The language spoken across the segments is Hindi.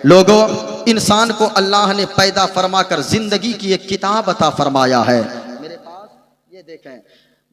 लोगों, इंसान को अल्लाह ने पैदा फरमा कर जिंदगी की एक किताब अता फरमाया है। मेरे पास ये देखें,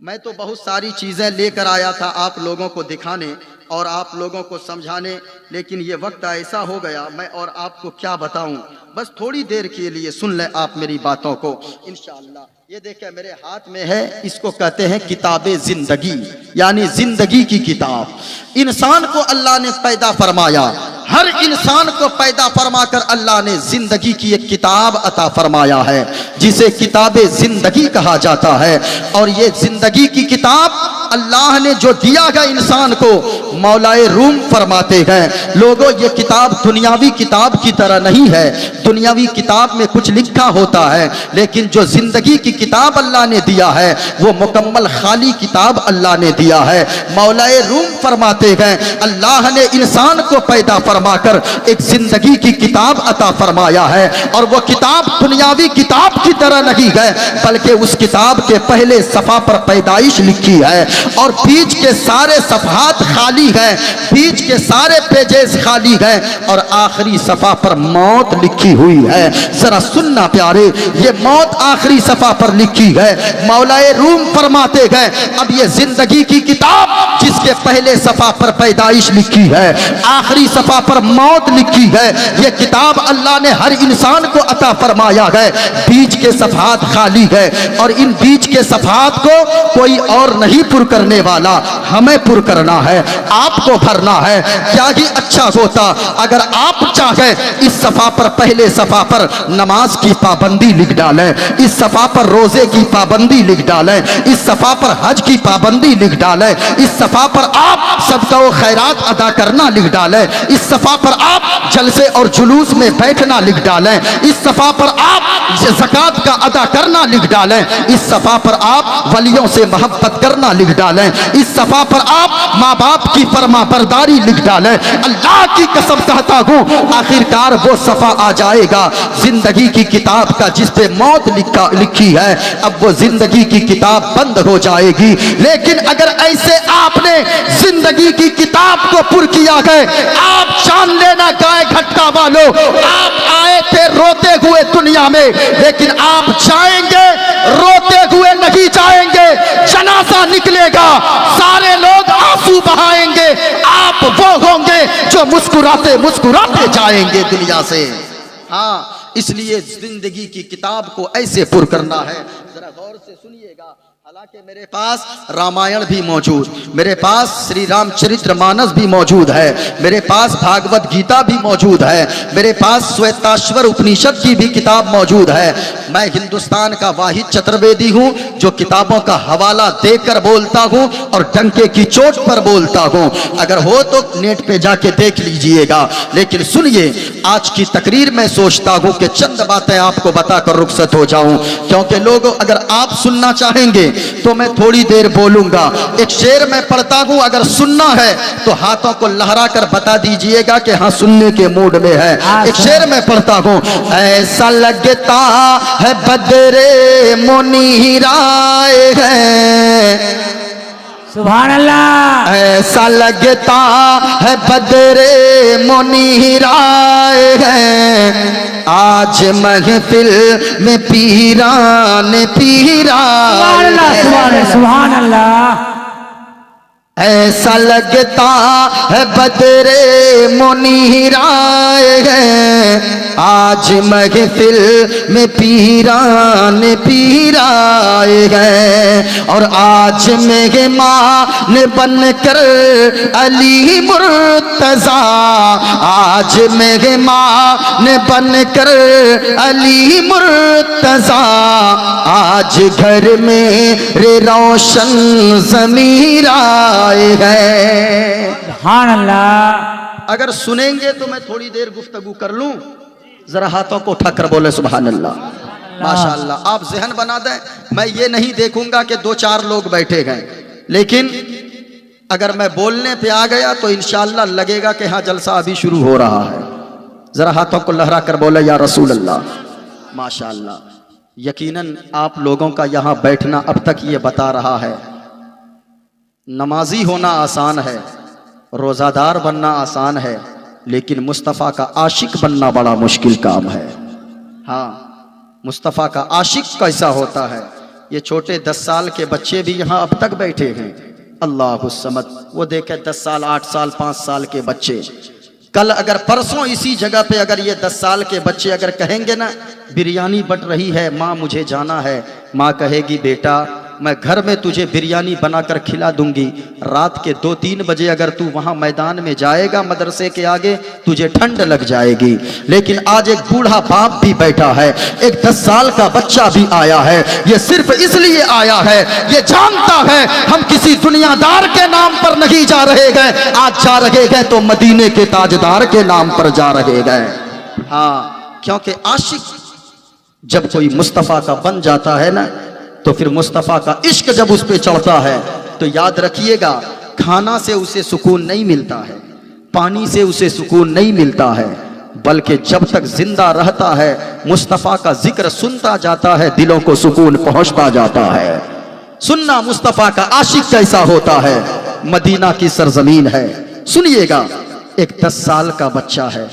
मैं तो बहुत सारी चीज़ें लेकर आया था आप लोगों को दिखाने और आप लोगों को समझाने, लेकिन ये वक्त ऐसा हो गया मैं और आपको क्या बताऊं। बस थोड़ी देर के लिए सुन लें आप मेरी बातों को इंशाअल्लाह। ये देखें मेरे हाथ में है, इसको कहते हैं किताबे जिंदगी, यानी जिंदगी की किताब। इंसान को अल्लाह ने पैदा फरमाया, हर इंसान को पैदा फरमाकर अल्लाह ने जिंदगी की एक किताब अता फरमाया है जिसे किताबे जिंदगी कहा जाता है। और ये जिंदगी की किताब अल्लाह ने जो दिया है इंसान को, मौलाए रूम फरमाते हैं, लोगों ये किताब दुनियावी किताब की तरह नहीं है। दुनियावी किताब में कुछ लिखा होता है, लेकिन जो जिंदगी की किताब अल्लाह ने दिया है वो मुकम्मल खाली किताब अल्लाह ने दिया है। मौलाए रूम फरमाते हैं अल्लाह ने इंसान को पैदा फरमाकर एक जिंदगी की किताब अता फरमाया है, और वो किताब दुनियावी किताब की तरह नहीं है, बल्कि उस किताब के पहले सफ़ा पर पैदाइश लिखी है और बीच के सारे सफ़हात खाली है, बीच के सारे पेजेस खाली है और आखिरी सफ़ा पर मौत लिखी हुई है। जरा सुनना प्यारे, ये मौत आखिरी सफ़ा पर लिखी है। मौलाए रूम फरमाते हैं अब ये जिंदगी की किताब जिसके पहले सफ़ा पर पैदाइश लिखी है, आखिरी सफ़ा पर मौत लिखी है, ये किताब अल्लाह ने हर इंसान को अता फरमाया है। बीच के सफ़हात खाली है और इन बीच के सफ़हात को कोई और नहीं पुर करने वाला, हमें पुर करना है, आपको भरना है। क्या ही अच्छा होता अगर आप चाहे इस सफ़ा पर, पहले सफ़ा पर नमाज की पाबंदी लिख डालें, इस सफ़ा पर रोजे की पाबंदी लिख डालें, इस सफ़ा पर हज की पाबंदी लिख डालें, इस सफ़ा पर आप सबका वो खैरात अदा करना लिख डालें, इस सफ़ा पर आप जलसे और जुलूस में बैठना लिख डालें, इस सफ़ा पर आप ज़कात का अदा करना लिख डालें, इस सफ़ा पर आप वलियों से मोहब्बत करना लिख डालें, इस सफ़ा पर आप माँ बाप की फरमा बरदारी लिख डालें। अल्लाह की कसम कहता हूँ आखिरकार वो सफ़ा आ जाएगा जिंदगी की किताब का जिस पे मौत लिखी है। अब वो जिंदगी की किताब बंद हो जाएगी। लेकिन अगर ऐसे आपने जिंदगी की किताब को पुर किया है, आप जान लेना गाय घटका वालों, आप आए थे रोते हुए दुनिया में, लेकिन आप जाएंगे रोते हुए नहीं जाएंगे। जनाजा निकलेगा, सारे लोग आंसू बहाएंगे, आप वो होंगे जो मुस्कुराते मुस्कुराते जाएंगे दुनिया से। हाँ, इसलिए जिंदगी की किताब को ऐसे पुर करना है। जरा गौर से सुनिएगा। हालांकि मेरे पास रामायण भी मौजूद, मेरे पास श्री रामचरितमानस भी मौजूद है, मेरे पास भागवत गीता भी मौजूद है, मेरे पास श्वेताश्वर उपनिषद की भी किताब मौजूद है। मैं हिंदुस्तान का वाहिद चतुर्वेदी हूँ जो किताबों का हवाला देकर बोलता हूँ और डंके की चोट पर बोलता हूँ। अगर हो तो नेट पे जाके देख लीजिएगा। लेकिन सुनिए, आज की तकरीर में सोचता हूँ कि चंद बातें आपको बताकर रुखसत हो जाऊं, क्योंकि लोगों अगर आप सुनना चाहेंगे तो मैं थोड़ी देर बोलूंगा। एक शेर मैं पढ़ता हूं, अगर सुनना है तो हाथों को लहरा कर बता दीजिएगा कि हाँ सुनने के मूड में है। एक शेर मैं पढ़ता हूं, ऐसा लगता है बदरे मुनीराए हैं, सुभान अल्लाह। ऐसा लगता है बदरे मुनीराए हैं, आज महफिल में पीरान पीराए हैं। सुभान अल्लाह। ऐसा लगता है बदरे मुनीराए हैं, आज महफिल में पीरान पीराए हैं। और आज मेहमान बनकर अली मुर्तजा, आज मेहमान बनकर अली मुर्तजा, आज घर में रे रोशन ज़मीर आए हैं। सुभान अल्लाह। अगर सुनेंगे तो मैं थोड़ी देर गुफ्तगू कर लूं। जरा हाथों को उठाकर बोले सुभान अल्लाह, माशाअल्लाह। आप जहन बना दें, मैं ये नहीं देखूंगा कि दो चार लोग बैठे गए, लेकिन अगर मैं बोलने पे आ गया तो इंशाअल्लाह लगेगा कि हाँ जलसा अभी शुरू हो रहा है। जरा हाथों को लहरा कर बोले या रसूल अल्लाह, माशाअल्लाह। यकीनन आप लोगों का यहाँ बैठना अब तक ये बता रहा है नमाजी होना आसान है, रोज़ादार बनना आसान है, लेकिन मुस्तफ़ा का आशिक बनना बड़ा मुश्किल काम है। हाँ, मुस्तफ़ा का आशिक कैसा होता है? ये छोटे 10 साल के बच्चे भी यहाँ अब तक बैठे हैं। अल्लाहु समद। वो देखे 10 साल, 8 साल, 5 साल के बच्चे, कल अगर परसों इसी जगह पे अगर ये 10 साल के बच्चे अगर कहेंगे ना बिरयानी बट रही है माँ मुझे जाना है, माँ कहेगी बेटा मैं घर में तुझे बिरयानी बनाकर खिला दूंगी, रात के 2-3 बजे अगर तू वहां मैदान में जाएगा मदरसे के आगे तुझे ठंड लग जाएगी। लेकिन आज एक बूढ़ा बाप भी बैठा है, एक 10 साल का बच्चा भी आया है, ये सिर्फ इसलिए आया है, ये जानता है हम किसी दुनियादार के नाम पर नहीं जा रहे गए, आज जा रहे गए तो मदीने के ताजदार के नाम पर जा रहे गए। हाँ, क्योंकि आशिक जब कोई मुस्तफ़ा का बन जाता है ना तो फिर मुस्तफ़ा का इश्क जब उस पे चढ़ता है तो याद रखिएगा खाना से उसे सुकून नहीं मिलता है, पानी से उसे सुकून नहीं मिलता है, बल्कि जब तक जिंदा रहता है मुस्तफ़ा का जिक्र सुनता जाता है दिलों को सुकून पहुंचता जाता है। सुनना मुस्तफ़ा का आशिक कैसा होता है। मदीना की सरजमीन है, सुनिएगा। एक 10 साल का बच्चा है,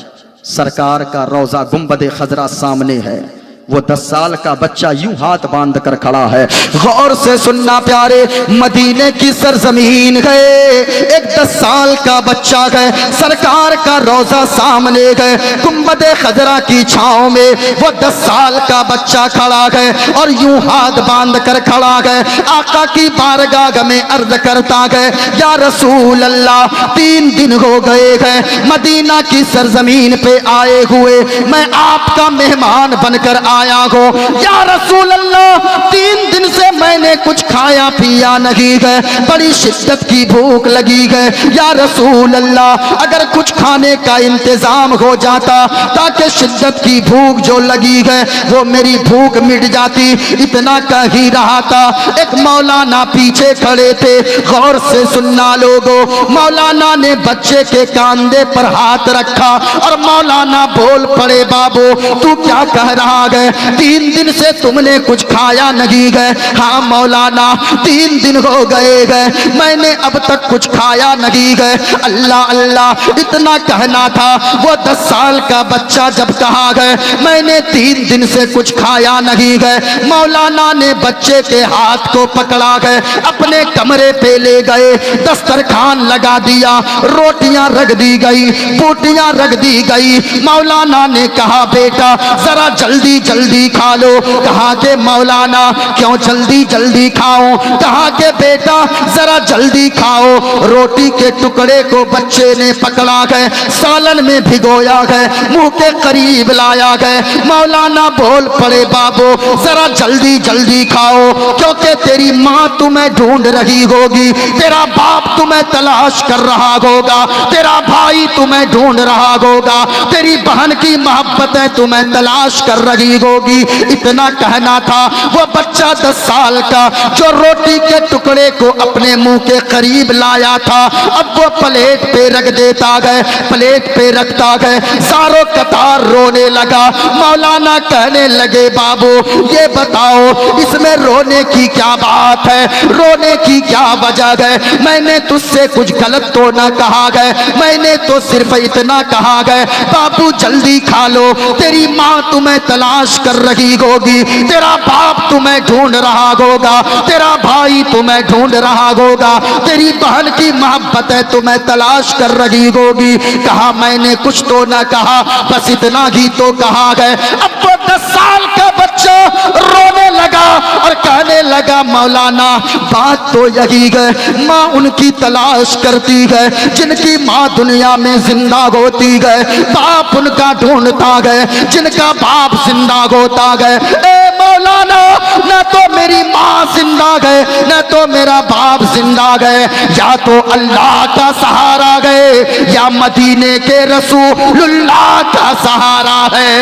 सरकार का रोजा गुंबद खजरा सामने है, वो 10 साल का बच्चा यूं हाथ बांध कर खड़ा है। गौर से सुनना प्यारे, मदीने की सरजमीन गए, एक 10 साल का बच्चा गए, सरकार का रोजा सामने गए, गुंबद खजरा की छांव में वो 10 साल का बच्चा खड़ा गए और यूं हाथ बांध कर खड़ा गए। आका की बारगाह में अर्ज करता गए, या रसूल अल्लाह 3 दिन हो गए गए मदीना की सरजमीन पे आए हुए, मैं आपका मेहमान बनकर आया हो। या रसूल अल्लाह 3 दिन से मैंने कुछ खाया पिया नहीं गए, बड़ी शिद्दत की भूख लगी गए। या रसूल अल्लाह अगर कुछ खाने का इंतजाम हो जाता ताकि शिद्दत की भूख जो लगी गए वो मेरी भूख मिट जाती। इतना कह ही रहा था, एक मौलाना पीछे खड़े थे। गौर से सुनना लोगों, मौलाना ने बच्चे के कांधे पर हाथ रखा और मौलाना बोल पड़े, बाबू तू क्या कह रहा है? 3 दिन से तुमने कुछ खाया नहीं गए? हाँ मौलाना 3 दिन हो गए गए, मैंने अब तक कुछ खाया नहीं गए। अल्लाह अल्लाह इतना कहना था। वो 10 साल का बच्चा जब कहा गए मैंने 3 दिन से कुछ खाया नहीं गए, मौलाना ने बच्चे के हाथ को पकड़ा गए, अपने कमरे पे ले गए, दस्तरखान लगा दिया, रोटियां रख दी गई, बूटियां रख दी गई। मौलाना ने कहा बेटा जरा जल्दी जल्दी खा लो। कहा के मौलाना क्यों जल्दी जल्दी खाओ? कहा के बेटा जरा जल्दी खाओ। रोटी के टुकड़े को बच्चे ने पकड़ा गए, सालन में भिगोया गए, मुंह के करीब लाया गए। मौलाना बोल पड़े, बाबू जरा जल्दी जल्दी खाओ, क्योंकि तेरी माँ तुम्हें ढूंढ रही होगी, तेरा बाप तुम्हें तलाश कर रहा होगा, तेरा भाई तुम्हें ढूंढ रहा होगा, तेरी बहन की मोहब्बतें तुम्हें तलाश कर रही होगी। इतना कहना था। वो बच्चा 10 साल का जो रोटी के टुकड़े को अपने मुंह के करीब लाया था, अब वो प्लेट पे रख देता गए, प्लेट पे रखता गए, सारों कतार रोने लगा। मौलाना कहने लगे, बाबू ये बताओ इसमें रोने की क्या बात है, रोने की क्या वजह है? मैंने तुझसे कुछ गलत तो ना कहा गए, मैंने तो सिर्फ इतना कहा गए बाबू जल्दी खा लो, तेरी माँ तुम्हें तलाश कर रही होगी, तेरा बाप तुम्हें ढूंढ रहा होगा, तेरा भाई तुम्हें ढूंढ रहा होगा, तेरी बहन की मोहब्बत है तुम्हें तलाश कर रही होगी। कहा मैंने कुछ तो ना कहा, बस इतना ही तो कहा गए। अब वो 10 साल का बच्चा रोने लगा और कहने लगा, मौलाना बात तो यही है, माँ उनकी तलाश करती है जिनकी माँ दुनिया में जिंदा होती है, बाप उनका ढूंढता है जिनका बाप जिंदा होता है। ए मौलाना न तो मेरी माँ जिंदा है न तो मेरा बाप जिंदा है, या तो अल्लाह का सहारा है या मदीने के रसूलुल्लाह का सहारा है।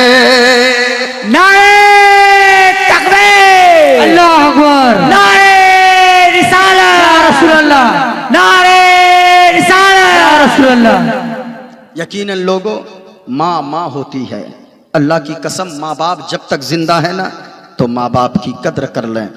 नारे तकबीर, अल्लाह अकबर, नारे रिसालत या रसूल अल्लाह, नारे रिसालत या रसूल अल्लाह। यकीनन लोगों, माँ माँ होती है। अल्लाह की कसम, माँ बाप जब तक जिंदा है ना तो माँ बाप की कद्र कर लें।